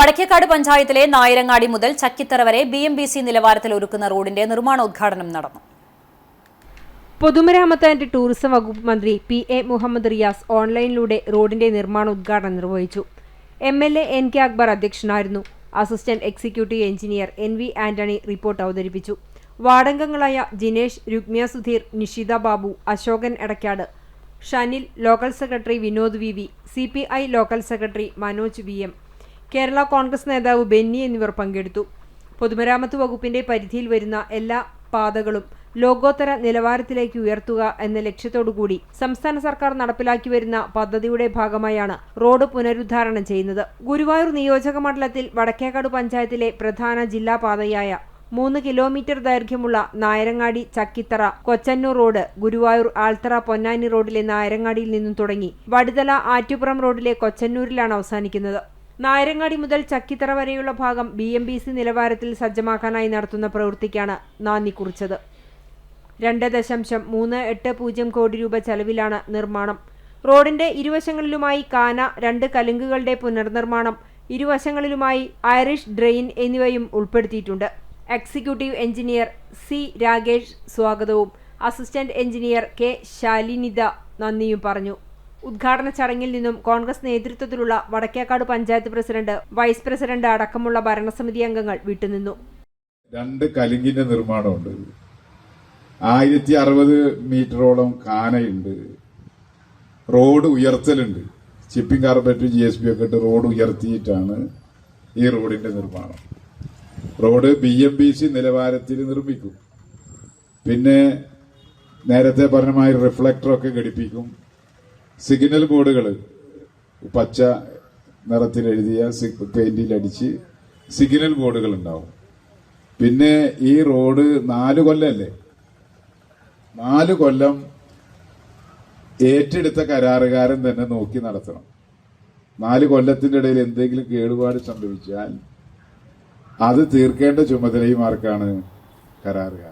വടക്കേക്കാട് പഞ്ചായത്തിലെ നായരങ്ങാടി മുതൽ ചക്കിത്തറ വരെ BMBC നിലവാരത്തിൽ ഒരുക്കുന്ന റോഡിന്റെ നിർമ്മാണോദ്ഘാടനം നടന്നു. പൊതുമരാമത്ത് ആൻഡ് ടൂറിസം വകുപ്പ് മന്ത്രി PA മുഹമ്മദ് റിയാസ് ഓൺലൈനിലൂടെ റോഡിന്റെ നിർമ്മാണോദ്ഘാടനം നിർവഹിച്ചു. MLA NK അക്ബർ അധ്യക്ഷനായിരുന്നു. Assistant executive engineer NV Antony report അവതരിപ്പിച്ചു. വാർഡംഗങ്ങളായ Jinesh, Rukmiya Sudheer, Nishitha Babu, Ashokan Edakkad, Shanil, local secretary Vinod VV, CPI local secretary Manoj VM, Kerala Congress നേതാവ് ബെന്നി എന്നിവർ പങ്കെടുത്തു. പൊതുമരാമത്ത് വകുപ്പിന്റെ പരിധിയിൽ വരുന്ന എല്ലാ പാതകളും ലോകോത്തര നിലവാരത്തിലേക്ക് ഉയർത്തുക എന്ന ലക്ഷ്യത്തോടുകൂടി സംസ്ഥാന സർക്കാർ നടപ്പിലാക്കി വരുന്ന പദ്ധതിയുടെ ഭാഗമായാണ് റോഡ് പുനരുദ്ധാരണം ചെയ്യുന്നത്. ഗുരുവായൂർ നിയോജക മണ്ഡലത്തിൽ വടക്കേക്കാട് പഞ്ചായത്തിലെ പ്രധാന ജില്ലാ പാതയായ 3 കിലോമീറ്റർ ദൈർഘ്യമുള്ള നായരങ്ങാടി ചക്കിത്തറ കൊച്ചന്നൂർ റോഡ് ഗുരുവായൂർ ആൽത്തറ പൊന്നാനി റോഡിലെ നായരങ്ങാടിയിൽ നിന്നും തുടങ്ങി വടുതല ആറ്റുപുറം റോഡിലെ കൊച്ചന്നൂരിലാണ് അവസാനിക്കുന്നത്. നായരങ്ങാടി മുതൽ ചക്കിത്തറ വരെയുള്ള ഭാഗം BMBC നിലവാരത്തിൽ സജ്ജമാക്കാനായി നടത്തുന്ന പ്രവൃത്തിക്കാണ് നാന്ദി കുറിച്ചത്. 2.380 കോടി രൂപ ചെലവിലാണ് നിർമ്മാണം. റോഡിന്റെ ഇരുവശങ്ങളിലുമായി കാന, 2 കലുങ്കുകളുടെ പുനർനിർമ്മാണം, ഇരുവശങ്ങളിലുമായി ഐറിഷ് ഡ്രെയിൻ എന്നിവയും ഉൾപ്പെടുത്തിയിട്ടുണ്ട്. എക്സിക്യൂട്ടീവ് എഞ്ചിനീയർ C രാകേഷ് സ്വാഗതവും അസിസ്റ്റന്റ് എഞ്ചിനീയർ K ശാലിനിത നന്ദിയും പറഞ്ഞു. ഉദ്ഘാടന ചടങ്ങിൽ നിന്നും കോൺഗ്രസ് നേതൃത്വത്തിലുള്ള Vadakkekad panchayat president, vice president അടക്കമുള്ള ഭരണസമിതി അംഗങ്ങൾ വിട്ടുനിന്നു. 2 കലുങ്കിന്റെ നിർമ്മാണമുണ്ട്. 1060 മീറ്ററോളം കാനയുണ്ട്. റോഡ് ഉയർത്തലുണ്ട്. ചിപ്പിംഗ് കാർപ്പറ്റ് GSB ഒക്കെ ഇട്ട് റോഡ് ഉയർത്തിയിട്ടാണ് ഈ റോഡിന്റെ നിർമ്മാണം. റോഡ് BMBC നിലവാരത്തിൽ നിർമ്മിക്കും. പിന്നെ നേരത്തെ പറഞ്ഞമായി റിഫ്ലക്ടറൊക്കെ ഘടിപ്പിക്കും. സിഗ്നൽ ബോർഡുകൾ പച്ച നിറത്തിൽ എഴുതിയ പെയിന്റിൽ അടിച്ച് സിഗ്നൽ ബോർഡുകൾ ഉണ്ടാവും. പിന്നെ ഈ റോഡ് 4 കൊല്ലമല്ലേ, 4 കൊല്ലം ഏറ്റെടുത്ത കരാറുകാരൻ തന്നെ നോക്കി നടത്തണം. 4 കൊല്ലത്തിന്റെ ഇടയിൽ എന്തെങ്കിലും കേടുപാട് സംഭവിച്ചാൽ അത് തീർക്കേണ്ട ചുമതലയും ആർക്കാണ്? കരാറുകാരൻ.